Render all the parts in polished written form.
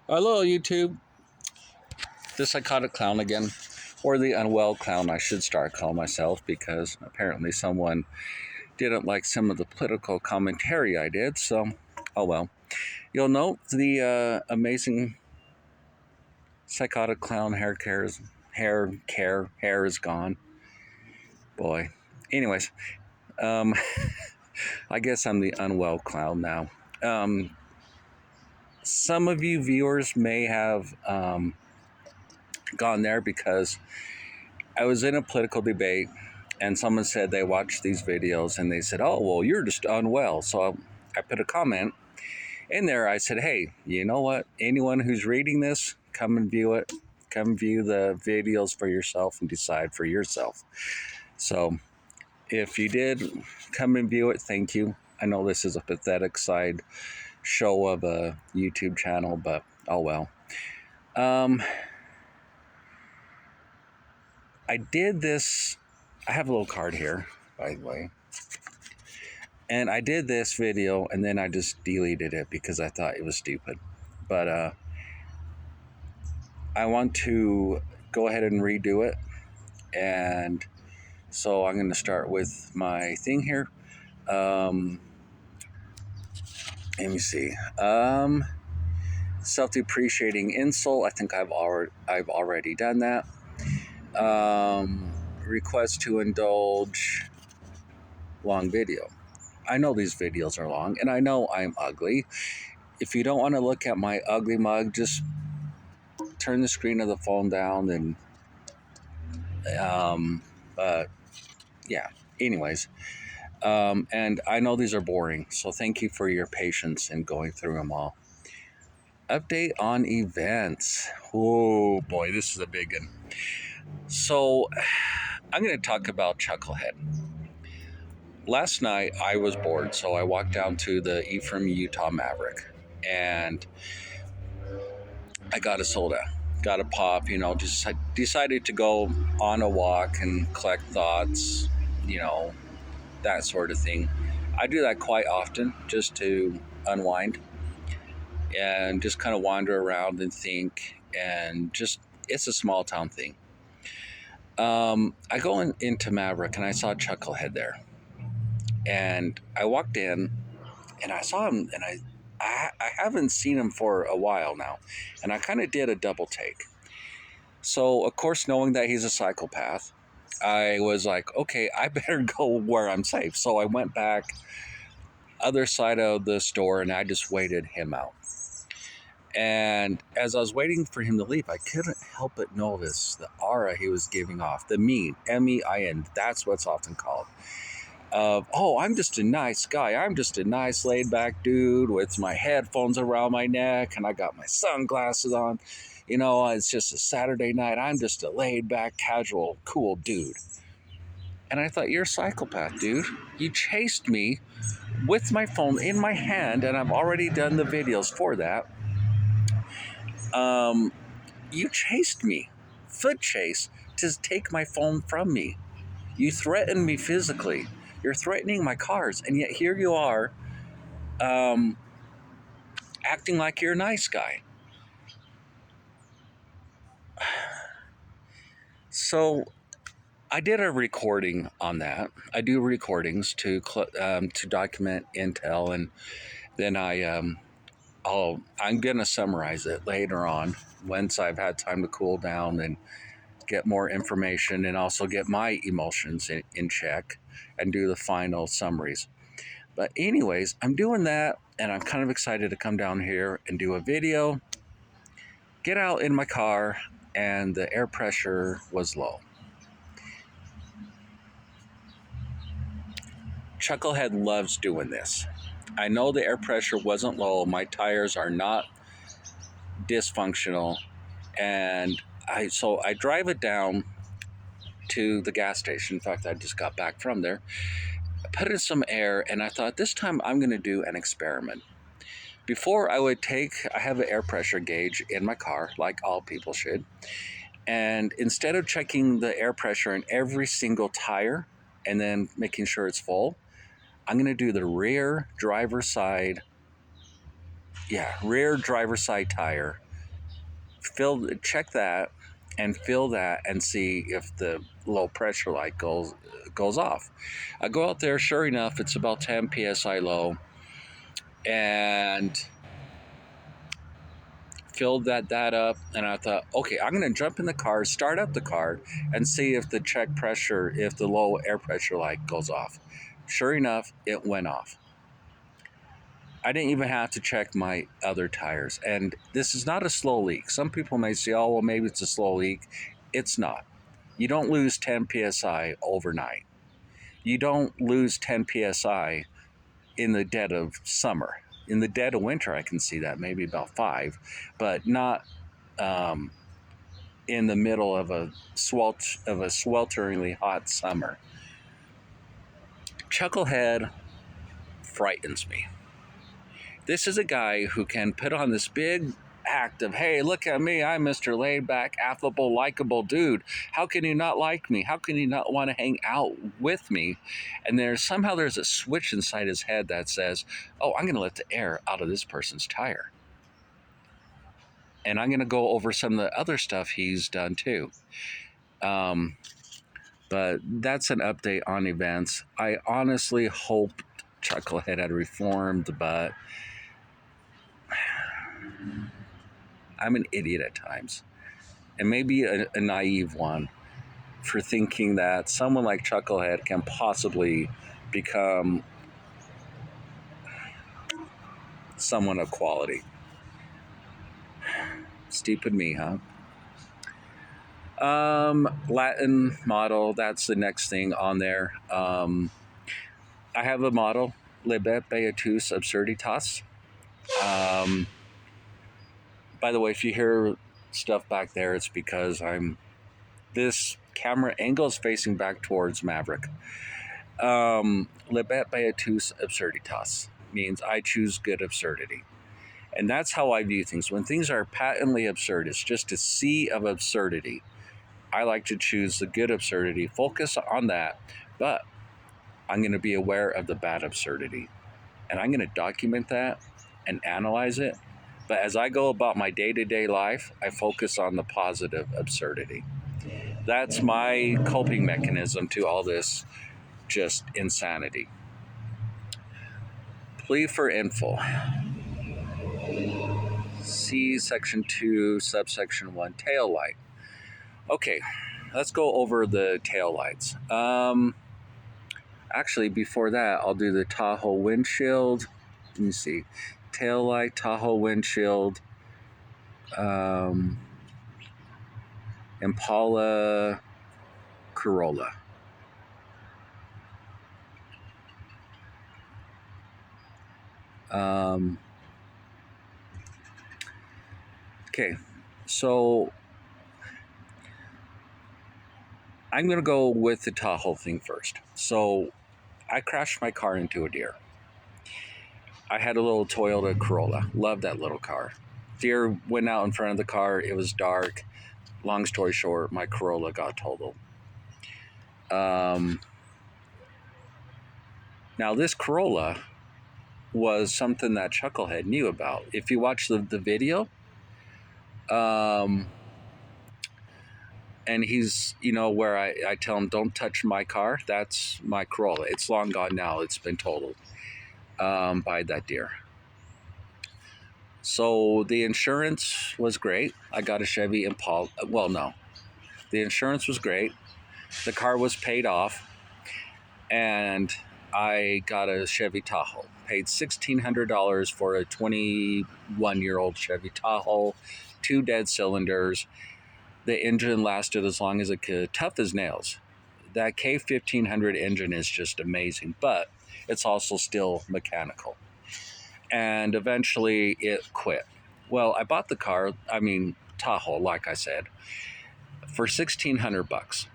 Hello, YouTube. The psychotic clown again, or the unwell clown, I should start calling myself, because apparently someone didn't like some of the political commentary I did. So, oh well. You'll note the amazing psychotic clown hair is gone. Boy. Anyways, um, I guess I'm the unwell clown now. Some of you viewers may have gone there because I was in a political debate and someone said they watched these videos and they said, "Oh, well, you're just unwell." So I put a comment in there. I said, "Hey, you know what? Anyone who's reading this, come and view it. Come view the videos for yourself and decide for yourself." So if you did come and view it, thank you. I know this is a pathetic side show of a YouTube channel, but oh well. I did this. I have a little card here, by the way. And I did this video and then I just deleted it because I thought it was stupid. But I want to go ahead and redo it. And so I'm going to start with my thing here. Let me see. Self-depreciating insult. I think I've already done that. Request to indulge long video. I know these videos are long, and I know I'm ugly. If you don't want to look at my ugly mug, just turn the screen of the phone down and yeah. Anyways, and I know these are boring, so thank you for your patience in going through them all. Update on events. Oh boy, this is a big one. So I'm going to talk about Chucklehead. Last night I was bored, so I walked down to the Ephraim, Utah Maverick, and I got a soda, got a pop, just decided to go on a walk and collect thoughts, that sort of thing. I do that quite often just to unwind and just kind of wander around and think, and just, it's a small town thing. I go into Maverick and I saw Chucklehead there. And I walked in and I saw him, and I haven't seen him for a while now. And I kind of did a double take. So, of course, knowing that he's a psychopath, I was like, okay, I better go where I'm safe. So I went back other side of the store and I just waited him out. And as I was waiting for him to leave, I couldn't help but notice the aura he was giving off, the mean, MEIN, that's what's often called. Of, oh, I'm just a nice guy. I'm just a nice laid back dude with my headphones around my neck and I got my sunglasses on. It's just a Saturday night. I'm just a laid back, casual, cool dude. And I thought, you're a psychopath, dude. You chased me with my phone in my hand, and I've already done the videos for that. You chased me, foot chase, to take my phone from me. You threatened me physically. You're threatening my cars, and yet here you are, acting like you're a nice guy. So I did a recording on that. I do recordings to document intel, and then I'm gonna summarize it later on once I've had time to cool down and get more information, and also get my emotions in check and do the final summaries. But anyways, I'm doing that, and I'm kind of excited to come down here and do a video, get out in my car, and the air pressure was low. Chucklehead loves doing this. I know the air pressure wasn't low. My tires are not dysfunctional. And I drive it down to the gas station. In fact, I just got back from there. I put in some air, and I thought, this time I'm going to do an experiment. Before I have an air pressure gauge in my car, like all people should. And instead of checking the air pressure in every single tire and then making sure it's full, I'm going to do the rear driver's side tire check that and feel that and see if the low pressure light goes off. I go out there, sure enough, it's about 10 psi low, and filled that up, and I thought, okay, I'm going to jump in the car, start up the car, and see if the check pressure, if the low air pressure light goes off. Sure enough, it went off. I didn't even have to check my other tires. And this is not a slow leak. Some people may say, oh, well, maybe it's a slow leak. It's not. You don't lose 10 psi overnight. You don't lose 10 psi in the dead of summer. In the dead of winter, I can see that, maybe about 5, but not in the middle of a swelteringly hot summer. Chucklehead frightens me. This is a guy who can put on this big act of, hey, look at me, I'm Mr. Laid-back, affable, likable dude. How can you not like me? How can you not want to hang out with me? And somehow there's a switch inside his head that says, oh, I'm going to let the air out of this person's tire. And I'm going to go over some of the other stuff he's done too. But that's an update on events. I honestly hope Chucklehead had reformed, but I'm an idiot at times, and maybe a naive one, for thinking that someone like Chucklehead can possibly become someone of quality. Stupid me, huh? Latin model, that's the next thing on there. I have a model, Libet Beatus Absurditas. By the way, if you hear stuff back there, it's because this camera angle is facing back towards Maverick. Libet Beatus Absurditas means I choose good absurdity. And that's how I view things. When things are patently absurd, it's just a sea of absurdity. I like to choose the good absurdity, focus on that, but I'm going to be aware of the bad absurdity. And I'm going to document that and analyze it. But as I go about my day-to-day life, I focus on the positive absurdity. That's my coping mechanism to all this just insanity. Plea for info. See section 2, subsection 1, tail light. Okay, let's go over the tail lights. Actually, before that, I'll do the Tahoe windshield. Let me see. Tail light, Tahoe windshield, Impala, Corolla. Okay, so I'm going to go with the Tahoe thing first. So I crashed my car into a deer. I had a little Toyota Corolla. Loved that little car. Deer went out in front of the car. It was dark. Long story short, my Corolla got totaled. Now, this Corolla was something that Chucklehead knew about. If you watch the video, and he's, where I tell him, don't touch my car, that's my Corolla. It's long gone now. It's been totaled by that deer. So the insurance was great. I got a Chevy Impala. Well, no. The insurance was great. The car was paid off. And I got a Chevy Tahoe. Paid $1,600 for a 21-year-old Chevy Tahoe. 2 dead cylinders. The engine lasted as long as it could. Tough as nails. That K1500 engine is just amazing. But it's also still mechanical. And eventually it quit. Well, I bought the Tahoe, like I said, for $1,600.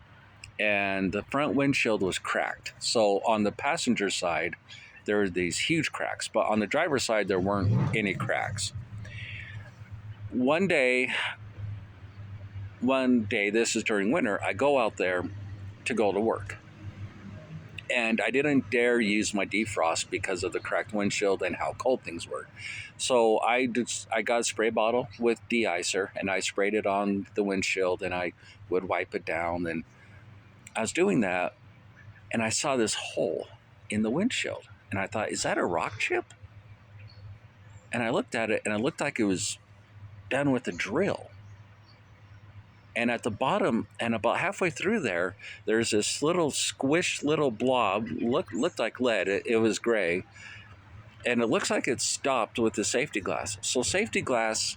And the front windshield was cracked. So on the passenger side, there were these huge cracks. But on the driver's side, there weren't any cracks. One day, this is during winter, I go out there to go to work. And I didn't dare use my defrost because of the cracked windshield and how cold things were. So I got a spray bottle with de-icer and I sprayed it on the windshield and I would wipe it down. And I was doing that and I saw this hole in the windshield and I thought, is that a rock chip? And I looked at it and it looked like it was done with a drill. And at the bottom and about halfway through there's this little squished little blob, looked like lead. It was gray. And it looks like it's stopped with the safety glass. So safety glass,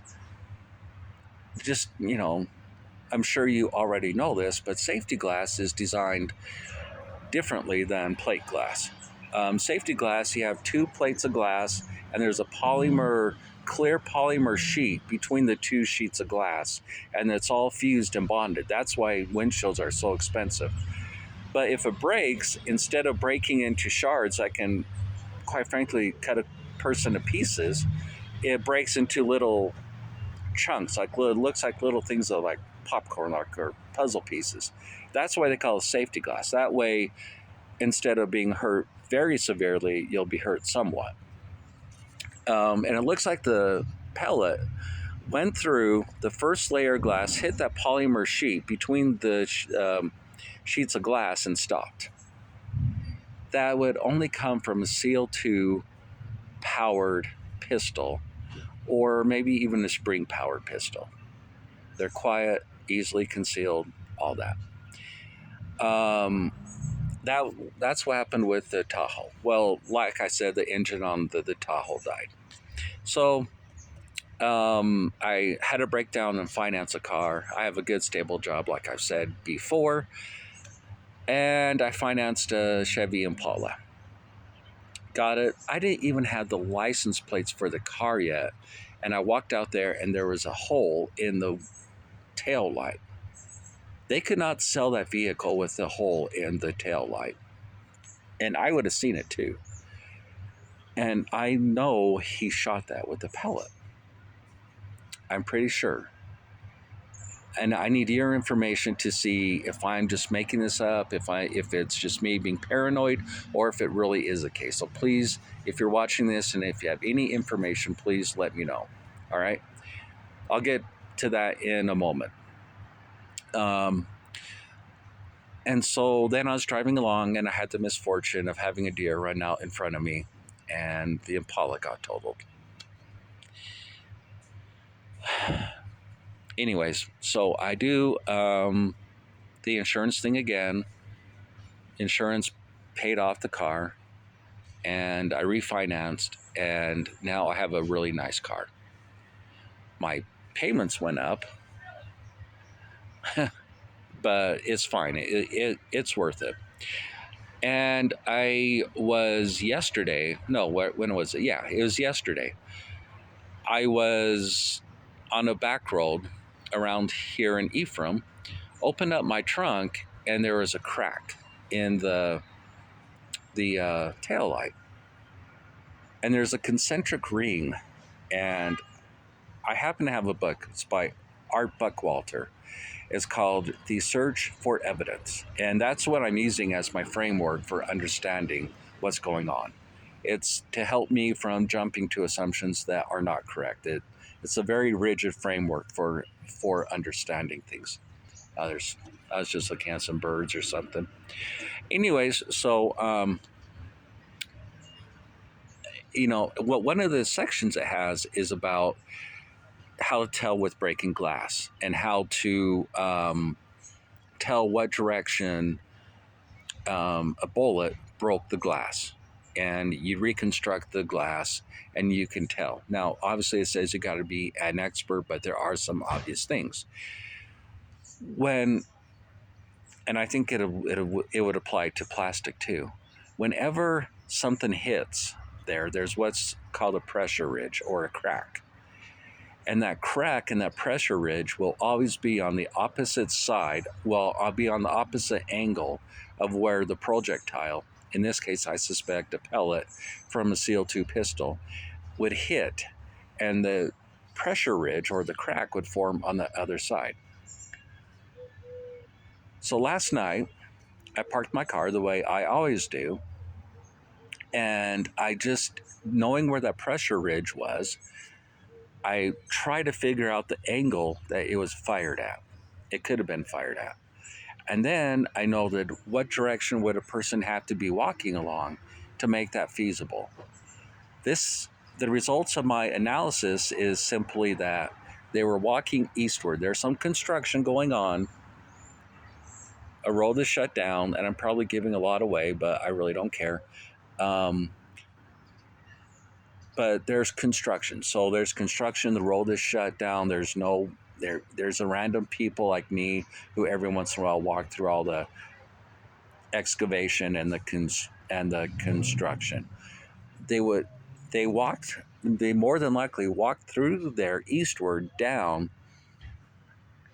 just, I'm sure you already know this, but safety glass is designed differently than plate glass. Safety glass, you have two plates of glass, and there's a clear polymer sheet between the two sheets of glass, and it's all fused and bonded. That's why windshields are so expensive. But if it breaks, instead of breaking into shards that can, quite frankly, cut a person to pieces, it breaks into little chunks, it looks like little things of like popcorn or puzzle pieces. That's why they call it safety glass. That way, instead of being hurt very severely, you'll be hurt somewhat. And it looks like the pellet went through the first layer of glass, hit that polymer sheet between the sheets of glass, and stopped. That would only come from a CO2 powered pistol, or maybe even a spring powered pistol. They're quiet, easily concealed, all that. That's what happened with the Tahoe. Well, like I said, the engine on the Tahoe died. So I had to break down and finance a car. I have a good stable job, like I've said before, and I financed a Chevy Impala. Got it. I didn't even have the license plates for the car yet, and I walked out there and there was a hole in the tail light. They could not sell that vehicle with the hole in the tail light. And I would have seen it too. And I know he shot that with a pellet. I'm pretty sure. And I need your information to see if I'm just making this up, if it's just me being paranoid, or if it really is the case. So please, if you're watching this and if you have any information, please let me know. All right? I'll get to that in a moment. And so then I was driving along and I had the misfortune of having a deer run out in front of me and the Impala got totaled. Anyways, so I do the insurance thing again. Insurance paid off the car and I refinanced, and now I have a really nice car. My payments went up, but it's fine. It's worth it. And I was yesterday, no, when was it? Yeah, it was yesterday. I was on a back road around here in Ephraim, opened up my trunk, and there was a crack in the tail light. And there's a concentric ring, and I happen to have a book. It's by Art Buckwalter. It's called The Search for Evidence. And that's what I'm using as my framework for understanding what's going on. It's to help me from jumping to assumptions that are not correct. It's a very rigid framework for understanding things. I was just looking at some birds or something. Anyways, so one of the sections it has is about how to tell with breaking glass and how to tell what direction a bullet broke the glass. And you reconstruct the glass and you can tell. Now, obviously it says you got to be an expert, but there are some obvious things. And I think it would apply to plastic too. Whenever something hits there's what's called a pressure ridge or a crack. And that crack and that pressure ridge will always be on the opposite side. Well, I'll be on the opposite angle of where the projectile, in this case, I suspect a pellet from a CO2 pistol, would hit. And the pressure ridge or the crack would form on the other side. So last night, I parked my car the way I always do, and I just, knowing where that pressure ridge was, I tried to figure out the angle that it was fired at. It could have been fired at. And then I know that what direction would a person have to be walking along to make that feasible. The results of my analysis is simply that they were walking eastward. There's some construction going on. A road is shut down, and I'm probably giving a lot away, but I really don't care. Um, but there's construction. So there's construction. The road is shut down. There's a random people like me who every once in a while walk through all the excavation and the construction. They would they more than likely walked through there eastward down,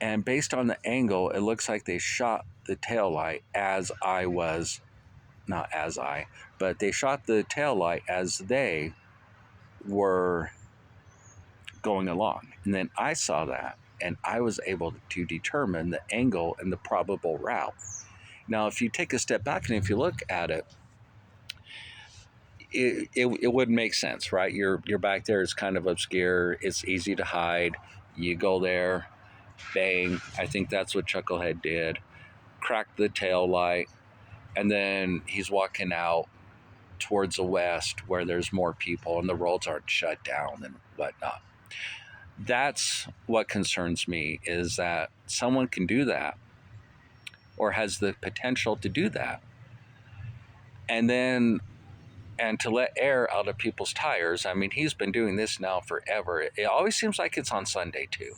and based on the angle, it looks like they shot the tail light as I was not as I, but they shot the tail light as they were going along. And then I saw that, and I was able to determine the angle and the probable route. Now, if you take a step back and if you look at it, it would make sense, right? You're back there. It's kind of obscure. It's easy to hide. You go there, bang. I think that's what Chucklehead did. Cracked the tail light, and then he's walking out towards the west where there's more people and the roads aren't shut down and whatnot. That's what concerns me, is that someone can do that or has the potential to do that, and to let air out of people's tires. I mean, he's been doing this now forever. It always seems like it's on Sunday too.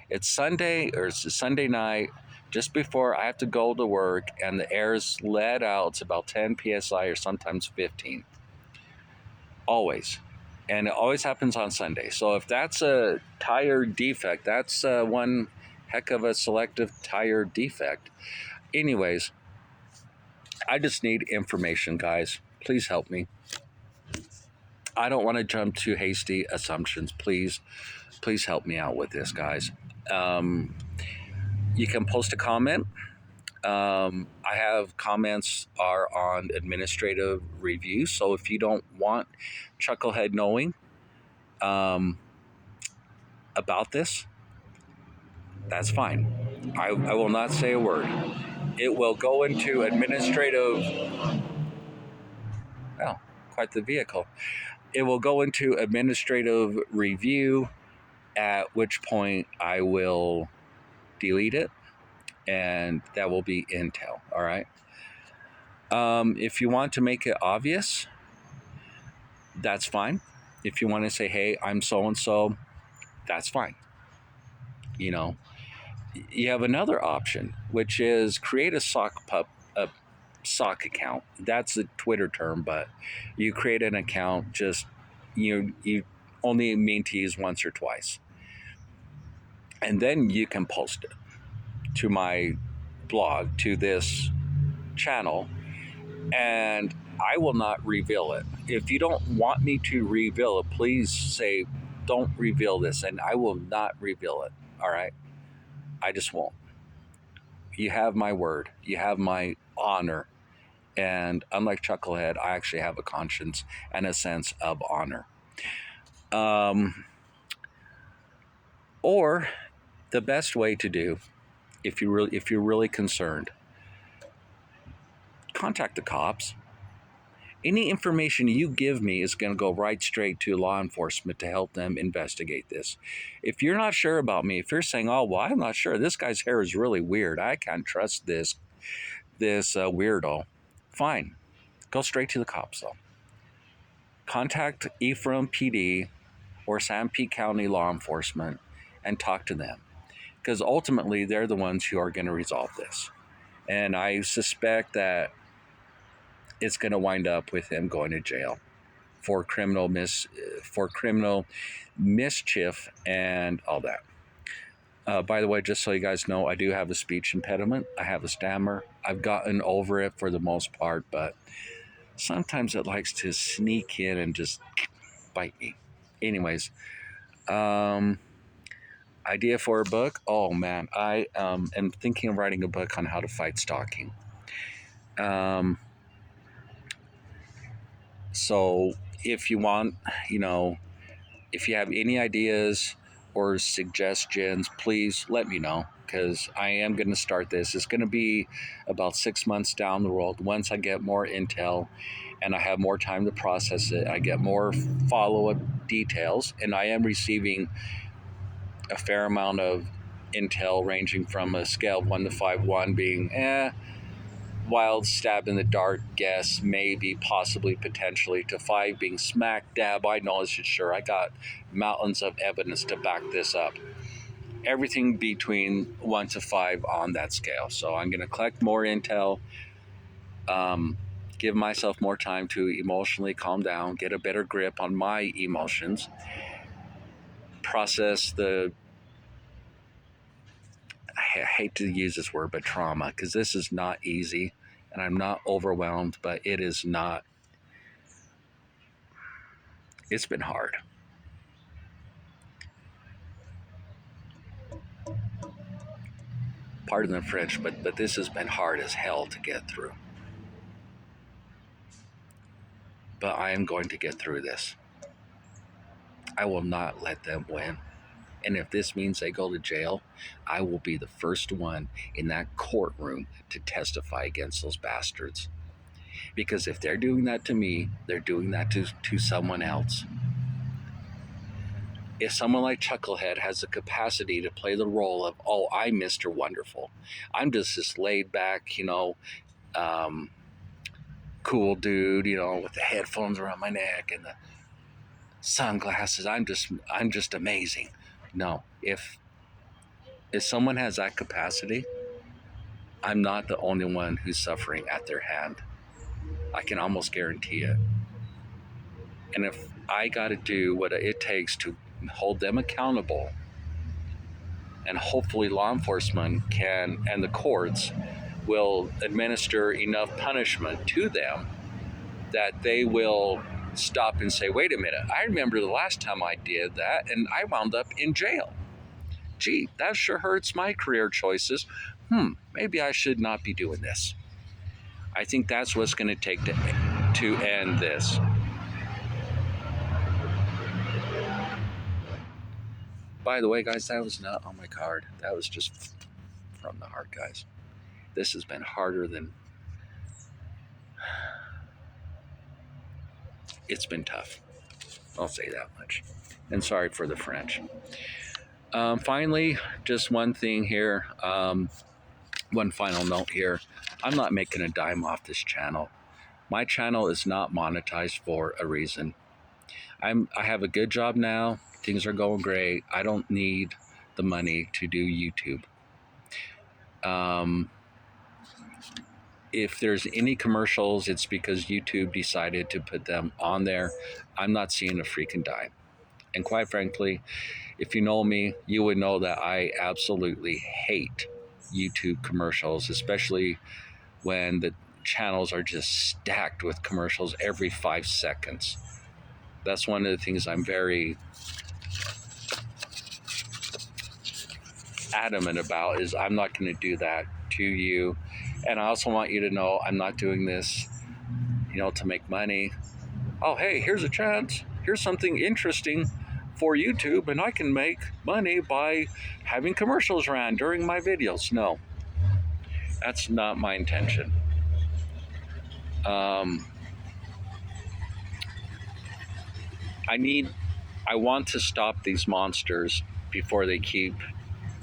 It's Sunday, or it's a Sunday night just before I have to go to work, and the air's let out. It's about 10 psi or sometimes 15. Always. And it always happens on Sunday. So if that's a tire defect, that's one heck of a selective tire defect. Anyways, I just need information, guys. Please help me. I don't want to jump to hasty assumptions. Please help me out with this, guys. You can post a comment. I have comments are on administrative review. So if you don't want Chucklehead knowing about this, that's fine. I will not say a word. It will go into administrative. Oh, quite the vehicle. It will go into administrative review, at which point I will delete it, and that will be intel. All right. If you want to make it obvious, that's fine. If you want to say, hey, I'm so and so, that's fine. You have another option, which is create a sock account. That's a Twitter term, but you create an account, just you only mean to use once or twice, and then you can post it to my blog, to this channel, and I will not reveal it. If you don't want me to reveal it, please say don't reveal this, and I will not reveal it. All right, I just won't. You have my word, you have my honor. And unlike Chucklehead, I actually have a conscience and a sense of honor. Or the best way to do, if you're really concerned, contact the cops. Any information you give me is going to go right straight to law enforcement to help them investigate this. If you're not sure about me, if you're saying, oh, well, I'm not sure, this guy's hair is really weird, I can't trust this weirdo, fine. Go straight to the cops, though. Contact Ephraim PD or Sanpete County law enforcement and talk to them, because ultimately they're the ones who are going to resolve this. And I suspect that it's going to wind up with him going to jail for criminal mischief and all that. By the way, just so you guys know, I do have a speech impediment. I have a stammer. I've gotten over it for the most part, but sometimes it likes to sneak in and just bite me. Anyways, idea for a book. Oh man, I am thinking of writing a book on how to fight stalking. Um, so if you want, you know, if you have any ideas or suggestions, please let me know, because I am going to start this. It's going to be about 6 months down the road once I get more intel and I have more time to process it. I get more follow up details, and I am receiving a fair amount of intel ranging from a scale of 1 to 5, 1 being wild stab in the dark guess, maybe, possibly, potentially, to 5 being smack dab I know it's sure. I got mountains of evidence to back this up. Everything between 1 to 5 on that scale. So I'm going to collect more intel, give myself more time to emotionally calm down, get a better grip on my emotions, process the, I hate to use this word, but trauma, because this is not easy, and I'm not overwhelmed, but it is not, it's been hard. Pardon the French, but this has been hard as hell to get through. But I am going to get through this. I will not let them win. And if this means they go to jail, I will be the first one in that courtroom to testify against those bastards. Because if they're doing that to me, they're doing that to someone else. If someone like Chucklehead has the capacity to play the role of, oh, I'm Mr. Wonderful, I'm just this laid back, cool dude, with the headphones around my neck and the sunglasses, I'm just amazing. No, if someone has that capacity, I'm not the only one who's suffering at their hand. I can almost guarantee it. And if I got to do what it takes to hold them accountable, and hopefully law enforcement can, and the courts will administer enough punishment to them that they will stop and say, wait a minute, I remember the last time I did that and I wound up in jail. Gee, that sure hurts my career choices. Maybe I should not be doing this. I think that's what's going to take to end this. By the way, guys, that was not on my card. That was just from the heart, guys. This has been harder than... It's been tough. I'll say that much. And sorry for the French. Finally, just one thing here. One final note here. I'm not making a dime off this channel. My channel is not monetized for a reason. I have a good job now. Things are going great. I don't need the money to do YouTube. If there's any commercials, it's because YouTube decided to put them on there. I'm not seeing a freaking dime. And quite frankly, if you know me, you would know that I absolutely hate YouTube commercials, especially when the channels are just stacked with commercials every 5 seconds. That's one of the things I'm very adamant about, is I'm not going to do that to you. And I also want you to know I'm not doing this, to make money. Oh, hey, here's a chance. Here's something interesting for YouTube, and I can make money by having commercials ran during my videos. No, that's not my intention. I want to stop these monsters before they keep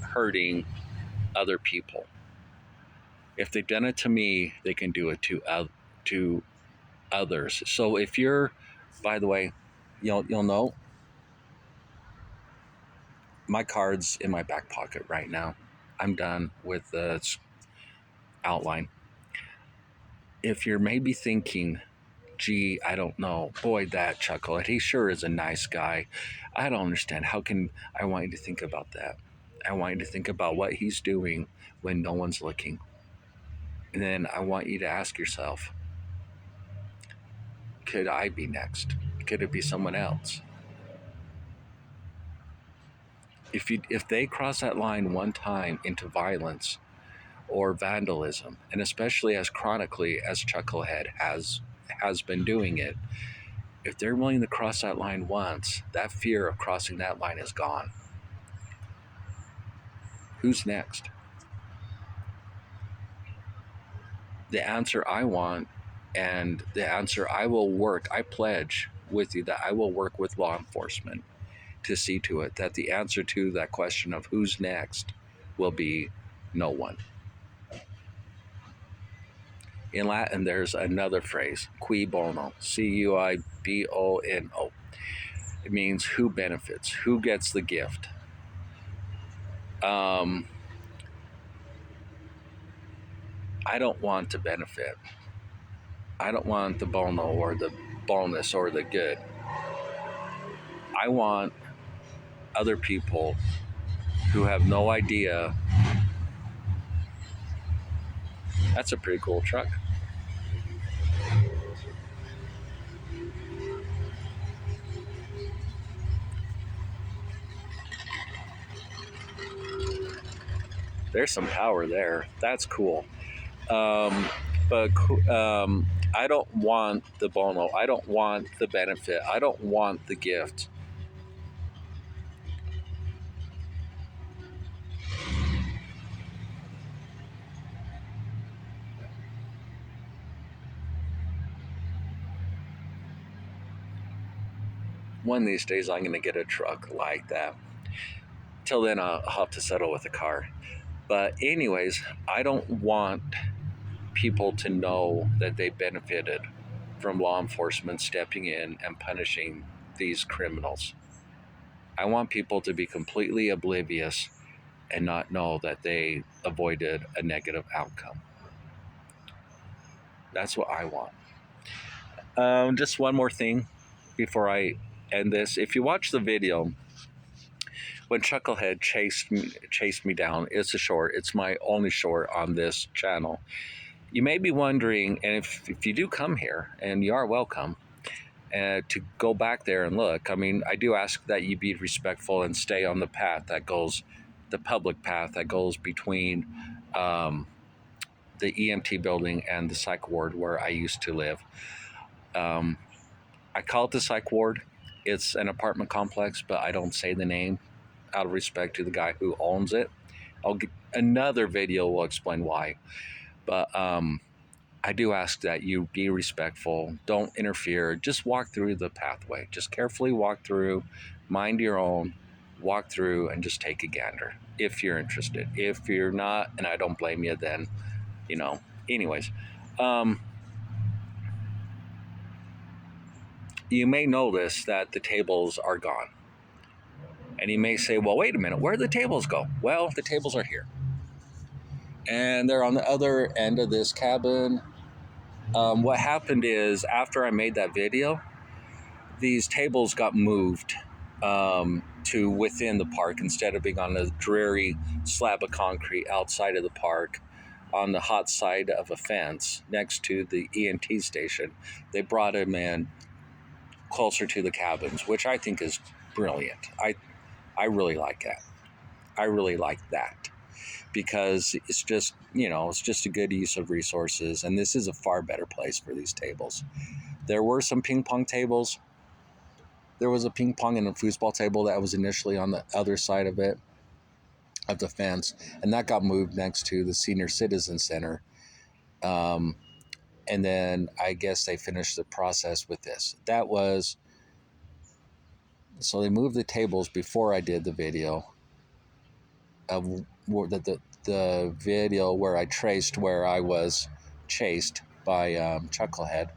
hurting other people. If they've done it to me, they can do it to others. So if you're, by the way, you'll know my card's in my back pocket right now. I'm done with the outline. If you're maybe thinking, gee, I don't know, boy, that Chucklehead, he sure is a nice guy. I don't understand. How can I want you to think about that? I want you to think about what he's doing when no one's looking. And then I want you to ask yourself, could I be next? Could it be someone else? If they cross that line one time into violence, or vandalism, and especially as chronically as Chucklehead has been doing it, if they're willing to cross that line once, that fear of crossing that line is gone. Who's next? The answer I want, and the answer I will work, I pledge with you that I will work with law enforcement to see to it that the answer to that question of who's next will be no one. In Latin, there's another phrase, cui bono, Cuibono. It means who benefits, who gets the gift. I don't want to benefit. I don't want the bono or the bonus or the good. I want other people who have no idea. That's a pretty cool truck. There's some power there. That's cool. But I don't want the bono. I don't want the benefit. I don't want the gift. One of these days, I'm going to get a truck like that. Till then, I'll have to settle with a car. But anyways, I don't want people to know that they benefited from law enforcement stepping in and punishing these criminals. I want people to be completely oblivious and not know that they avoided a negative outcome. That's what I want. Just one more thing before I end this. If you watch the video, when Chucklehead chased me down, it's a short. It's my only short on this channel. You may be wondering, and if you do come here, and you are welcome, to go back there and look. I mean, I do ask that you be respectful and stay on the path that goes, the public path that goes between the EMT building and the psych ward where I used to live. I call it the psych ward. It's an apartment complex, but I don't say the name out of respect to the guy who owns it. Another video will explain why. But I do ask that you be respectful. Don't interfere. Just walk through the pathway. Just carefully walk through. Mind your own. Walk through and just take a gander if you're interested. If you're not, and I don't blame you, then, anyways. You may notice that the tables are gone. And you may say, well, wait a minute, where'd the tables go? Well, the tables are here. And they're on the other end of this cabin. What happened is, after I made that video, these tables got moved to within the park instead of being on a dreary slab of concrete outside of the park on the hot side of a fence next to the EMT station. They brought them in closer to the cabins, which I think is brilliant. I really like that. I really like that because it's just, it's just a good use of resources. And this is a far better place for these tables. There were some ping pong tables. There was a ping pong and a foosball table that was initially on the other side of it, of the fence. And that got moved next to the Senior Citizen Center. And then I guess they finished the process with this. So they moved the tables before I did the video of the video where I traced where I was chased by Chucklehead.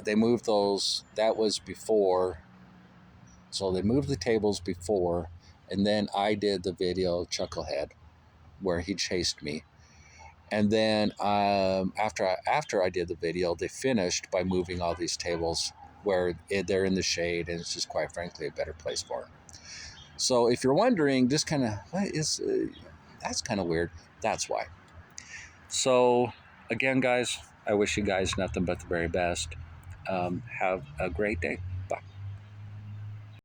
They moved those. That was before. So they moved the tables before, and then I did the video of Chucklehead where he chased me. And then after I did the video, they finished by moving all these tables where they're in the shade, and it's just, quite frankly, a better place for them. So if you're wondering, just kind of, that's kind of weird. That's why. So again, guys, I wish you guys nothing but the very best. Have a great day.